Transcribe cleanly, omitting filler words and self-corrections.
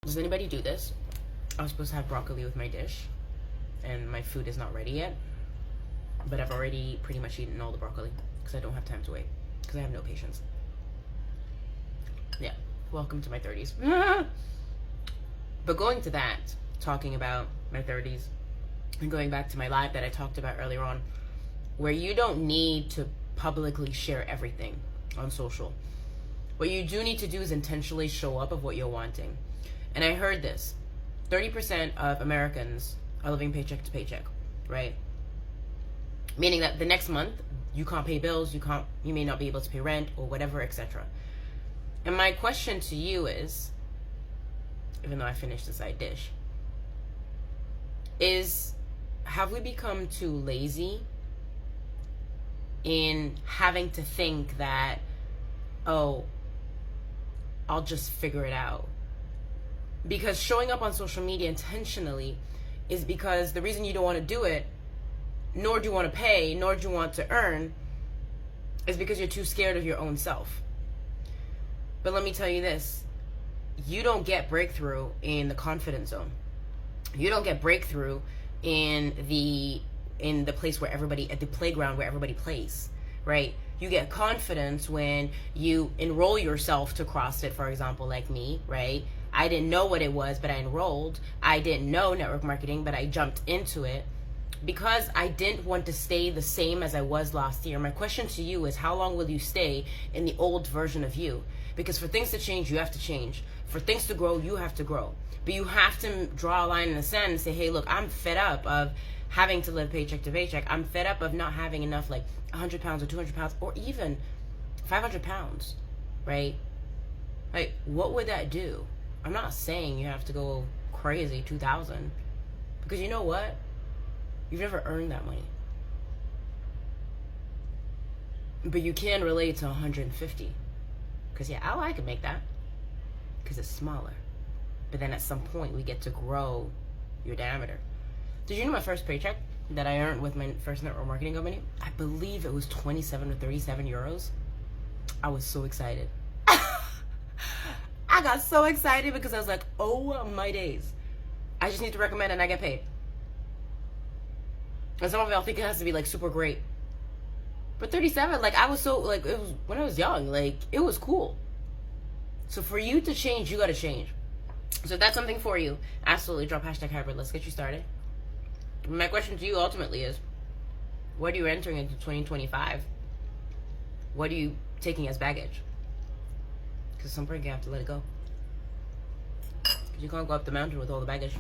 Does anybody do this? I was supposed to have broccoli with my dish, and my food is not ready yet. But I've already pretty much eaten all the broccoli because I don't have time to wait, because I have no patience. Yeah, welcome to my 30s. But going to that, talking about my 30s, and going back to my live that I talked about earlier on, where you don't need to publicly share everything on social. What you do need to do is intentionally show up of what you're wanting. And I heard this, 30% of Americans are living paycheck to paycheck, right? Meaning that the next month, you can't pay bills, you may not be able to pay rent or whatever, etc. And my question to you is, even though I finished the side dish, is have we become too lazy in having to think that, oh, I'll just figure it out? Because showing up on social media intentionally is because the reason you don't want to do it, nor do you want to pay, nor do you want to earn, is because you're too scared of your own self. But let me tell you this, you don't get breakthrough in the confidence zone. You don't get breakthrough in the place where everybody, at the playground where everybody plays, right? You get confidence when you enroll yourself to CrossFit, for example, like me, right? I didn't know what it was, but I enrolled. I didn't know network marketing, but I jumped into it because I didn't want to stay the same as I was last year. My question to you is, how long will you stay in the old version of you? Because for things to change, you have to change. For things to grow, you have to grow. But you have to draw a line in the sand and say, hey, look, I'm fed up of having to live paycheck to paycheck. I'm fed up of not having enough, like 100 pounds or 200 pounds or even 500 pounds, right? Like, what would that do? I'm not saying you have to go crazy, 2,000. Because you know what? You've never earned that money. But you can relate to 150. Because, yeah, I could make that. Because it's smaller. But then at some point, we get to grow your diameter. Did you know my first paycheck that I earned with my first network marketing company? I believe it was 27 or 37 euros. I was so excited. I got so excited because I was like, oh my days. I just need to recommend and I get paid. And some of y'all think it has to be like super great. But 37, like I was so, like it was when I was young, like it was cool. So for you to change, you got to change. So if that's something for you, absolutely drop #hybrid. Let's get you started. My question to you ultimately is, what are you entering into 2025? What are you taking as baggage? Because at some point you have to let it go. Because you can't go up the mountain with all the baggage.